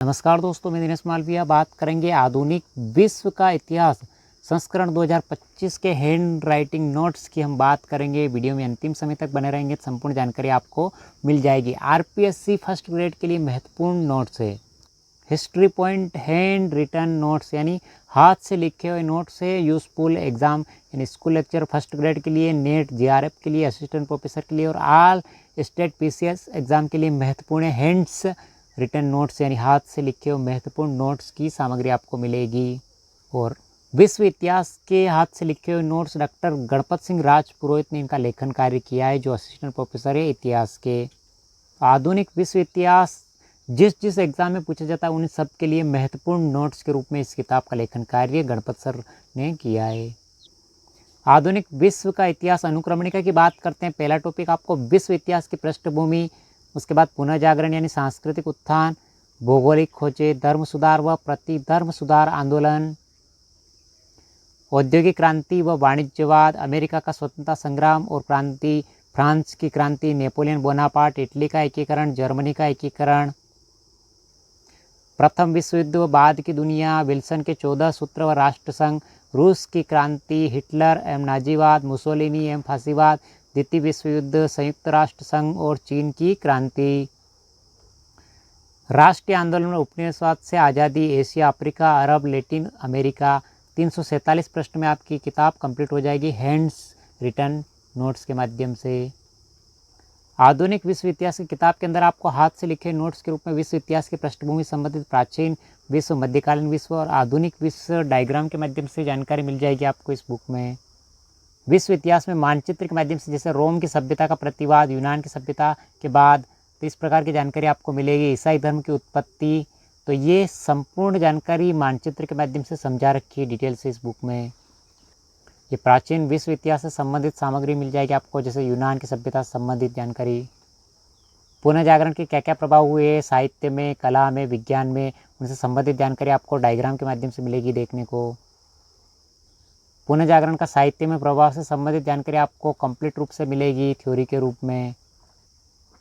नमस्कार दोस्तों, मैं दिनेश मालविया बात करेंगे आधुनिक विश्व का इतिहास संस्करण 2025 के हैंड राइटिंग नोट्स की हम बात करेंगे। वीडियो में अंतिम समय तक बने रहेंगे तो संपूर्ण जानकारी आपको मिल जाएगी। आरपीएससी फर्स्ट ग्रेड के लिए महत्वपूर्ण नोट्स है। History point hand written notes यानी हाथ से लिखे हुए नोट्स है। यूजफुल एग्जाम यानी स्कूल लेक्चर फर्स्ट ग्रेड के लिए, नेट जीआरएफ के लिए, असिस्टेंट प्रोफेसर के लिए और ऑल स्टेट पीसीएस एग्जाम के लिए महत्वपूर्ण है। हैंड्स रिटन नोट्स यानी हाथ से लिखे हुए महत्वपूर्ण नोट्स की सामग्री आपको मिलेगी। और विश्व इतिहास के हाथ से लिखे हुए नोट्स डॉक्टर गणपत सिंह राजपुरोहित ने इनका लेखन कार्य किया है, जो असिस्टेंट प्रोफेसर है इतिहास के। आधुनिक विश्व इतिहास जिस एग्जाम में पूछा जाता है उन सब के लिए महत्वपूर्ण नोट्स के रूप में इस किताब का लेखन कार्य गणपत सर ने किया है। आधुनिक विश्व का इतिहास अनुक्रमणिका की बात करते हैं। पहला टॉपिक आपको विश्व इतिहास की पृष्ठभूमि, उसके बाद पुनः जागरण यानी सांस्कृतिक उत्थान, भौगोलिक खोजें, धर्म सुधार व प्रतिधर्म सुधार आंदोलन, औद्योगिक क्रांति व वाणिज्यवाद, अमेरिका का स्वतंत्रता संग्राम और क्रांति, फ्रांस की क्रांति, नेपोलियन बोनापार्ट, इटली का एकीकरण, जर्मनी का एकीकरण, प्रथम विश्व युद्ध व बाद की दुनिया, विल्सन के 14 सूत्र व राष्ट्रसंघ, रूस की क्रांति, हिटलर एवं नाजीवाद, मुसोलिनी एवं फांसीवाद, द्वितीय विश्व युद्ध, संयुक्त राष्ट्र संघ और चीन की क्रांति, राष्ट्रीय आंदोलन और उपनिवेशवाद से आज़ादी, एशिया, अफ्रीका, अरब, लैटिन अमेरिका। 347 प्रश्न में आपकी किताब कंप्लीट हो जाएगी हैंड्स रिटन नोट्स के माध्यम से। आधुनिक विश्व इतिहास की किताब के अंदर आपको हाथ से लिखे नोट्स के रूप में विश्व इतिहास की पृष्ठभूमि संबंधित प्राचीन विश्व, मध्यकालीन विश्व और आधुनिक विश्व डायग्राम के माध्यम से जानकारी मिल जाएगी आपको इस बुक में। विश्व इतिहास में मानचित्र के माध्यम से, जैसे रोम की सभ्यता का प्रतिवाद, यूनान की सभ्यता के बाद, तो इस प्रकार की जानकारी आपको मिलेगी। ईसाई धर्म की उत्पत्ति, तो ये संपूर्ण जानकारी मानचित्र के माध्यम से समझा रखी है डिटेल से इस बुक में। ये प्राचीन विश्व इतिहास से संबंधित सामग्री मिल जाएगी आपको, जैसे यूनान की सभ्यता से संबंधित जानकारी, पुनः जागरण के क्या क्या प्रभाव हुए साहित्य में, कला में, विज्ञान में, उनसे संबंधित जानकारी आपको डायग्राम के माध्यम से मिलेगी देखने को। पुनः जागरण का साहित्य में प्रभाव से संबंधित जानकारी आपको कंप्लीट रूप से मिलेगी थ्योरी के रूप में।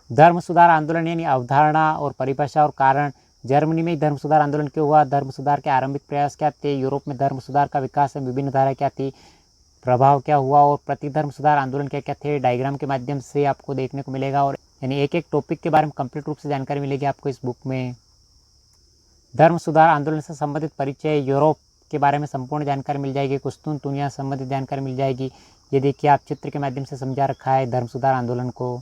धर्म सुधार आंदोलन यानी अवधारणा और परिभाषा और कारण, जर्मनी में धर्म सुधार आंदोलन क्यों हुआ, धर्म सुधार के आरंभिक प्रयास क्या थे, यूरोप में धर्म सुधार का विकास में विभिन्न धारा क्या थी, प्रभाव क्या हुआ और प्रतिधर्म सुधार आंदोलन क्या क्या थे, डायग्राम के माध्यम से आपको देखने को मिलेगा। और यानी एक एक टॉपिक के बारे में कंप्लीट रूप से जानकारी मिलेगी आपको इस बुक में। धर्म सुधार आंदोलन से संबंधित परिचय, यूरोप के बारे में संपूर्ण जानकारी मिल जाएगी, कुस्तुनतुनिया संबंधित जानकारी मिल जाएगी। ये देखिए आप चित्र के माध्यम से समझा रखा है धर्म सुधार आंदोलन को।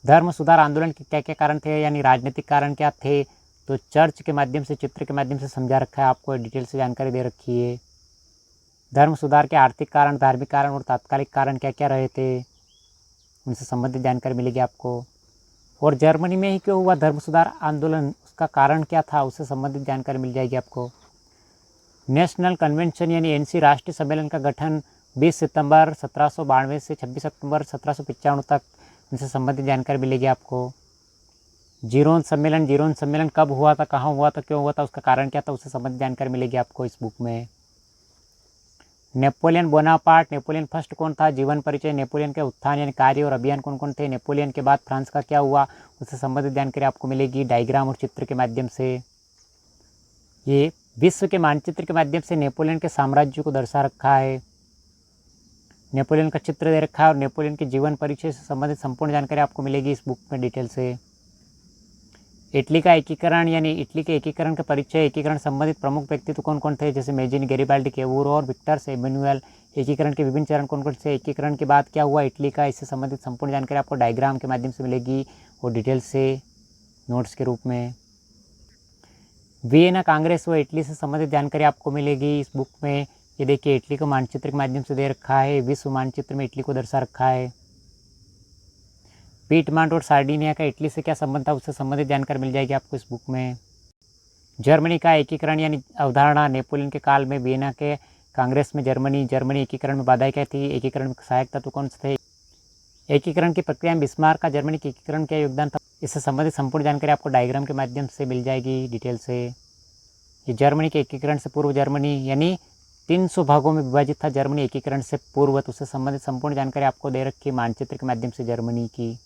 धर्म सुधार आंदोलन के क्या क्या कारण थे यानी राजनीतिक कारण क्या थे, तो चर्च के माध्यम से, चित्र के माध्यम से समझा रखा है, आपको डिटेल से जानकारी दे रखी है। धर्म सुधार के आर्थिक कारण, धार्मिक कारण और तात्कालिक कारण क्या क्या रहे थे, उनसे संबंधित जानकारी मिलेगी आपको। और जर्मनी में ही क्यों हुआ धर्म सुधार आंदोलन, उसका कारण क्या था, उससे संबंधित जानकारी मिल जाएगी आपको। नेशनल कन्वेंशन यानी एनसी राष्ट्रीय सम्मेलन का गठन 20 सितंबर 1792 से 26 अक्टूबर 1795 तक, उनसे संबंधित जानकारी मिलेगी आपको। जीरोन सम्मेलन कब हुआ था, कहाँ हुआ था, क्यों हुआ था, उसका कारण क्या था, उससे संबंधित जानकारी मिलेगी आपको इस बुक में। नेपोलियन बोनापार्ट, नेपोलियन फर्स्ट कौन था, जीवन परिचय, नेपोलियन के उत्थान यानी कार्य और अभियान कौन कौन थे, नेपोलियन के बाद फ्रांस का क्या हुआ, उससे संबंधित जानकारी आपको मिलेगी डायग्राम और चित्र के माध्यम से। ये विश्व के मानचित्र के माध्यम से नेपोलियन के साम्राज्य को दर्शा रखा है, नेपोलियन का चित्र दे रखा है और नेपोलियन के जीवन परिचय से संबंधित संपूर्ण जानकारी आपको मिलेगी इस बुक में डिटेल से। इटली का एकीकरण यानी इटली के एकीकरण का परिचय, एकीकरण संबंधित प्रमुख व्यक्तित्व कौन कौन थे, जैसे मेजिनी, गैरिबाल्डी, केवूर और विक्टर एमेनुएल। एकीकरण के विभिन्न चरण कौन कौन से, एकीकरण के बाद क्या हुआ इटली का, इससे संबंधित संपूर्ण जानकारी आपको डायग्राम के माध्यम से मिलेगी और डिटेल से नोट्स के रूप में। वियना कांग्रेस व इटली से संबंधित जानकारी आपको मिलेगी इस बुक में। ये देखिए इटली को मानचित्र के माध्यम से दे रखा है, विश्व मानचित्र में इटली को दर्शा रखा है। पीटमांट और सार्डिनिया का इटली से क्या संबंध था, उससे संबंधित जानकारी मिल जाएगी आपको इस बुक में। जर्मनी का एकीकरण यानी अवधारणा, नेपोलियन के काल में वियना के कांग्रेस में जर्मनी एकीकरण में बाधाएं क्या थी, एकीकरण में सहायक तत्व कौन से थे, एकीकरण की प्रक्रिया में बिस्मार्क का जर्मनी के एकीकरण क्या योगदान था, इससे संबंधित संपूर्ण जानकारी आपको डायग्राम के माध्यम से मिल जाएगी डिटेल से। ये जर्मनी के एकीकरण से पूर्व जर्मनी यानी 300 भागों में विभाजित था जर्मनी एकीकरण से पूर्व, तो उससे संबंधित संपूर्ण जानकारी आपको दे रखी मानचित्र के माध्यम से जर्मनी की।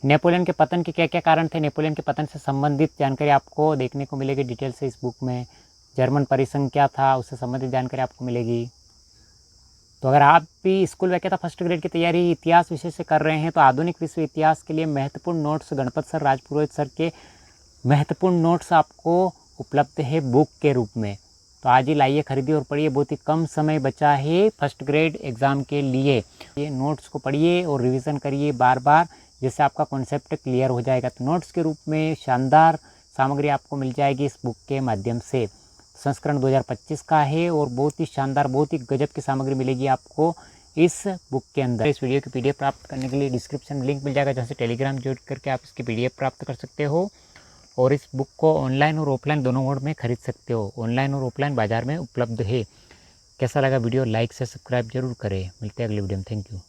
नेपोलियन के पतन के क्या क्या कारण थे, नेपोलियन के पतन से संबंधित जानकारी आपको देखने को मिलेगी डिटेल से इस बुक में। जर्मन परिसंघ क्या था, उससे संबंधित जानकारी आपको मिलेगी। तो अगर आप भी स्कूल व्याख्याता फर्स्ट ग्रेड की तैयारी इतिहास विषय से कर रहे हैं तो आधुनिक विश्व इतिहास के लिए महत्वपूर्ण नोट्स गणपत सर, राजपुरोहित सर के महत्वपूर्ण नोट्स आपको उपलब्ध है बुक के रूप में। तो आज ही लाइए, खरीदिए और पढ़िए। बहुत ही कम समय बचा है फर्स्ट ग्रेड एग्ज़ाम के लिए। ये नोट्स को पढ़िए और रिवीजन करिए बार बार, जिससे आपका कॉन्सेप्ट क्लियर हो जाएगा। तो नोट्स के रूप में शानदार सामग्री आपको मिल जाएगी इस बुक के माध्यम से। संस्करण 2025 का है और बहुत ही शानदार, बहुत ही गजब की सामग्री मिलेगी आपको इस बुक के अंदर। इस वीडियो की PDF प्राप्त करने के लिए डिस्क्रिप्शन में लिंक मिल जाएगा, जहाँ से टेलीग्राम ज्वाइन करके आप इसकी PDF प्राप्त कर सकते हो और इस बुक को ऑनलाइन और ऑफलाइन दोनों मोड में खरीद सकते हो। ऑनलाइन और ऑफलाइन बाजार में उपलब्ध है। कैसा लगा वीडियो, लाइक से सब्सक्राइब जरूर करें। मिलते हैं अगले वीडियो में। Thank you.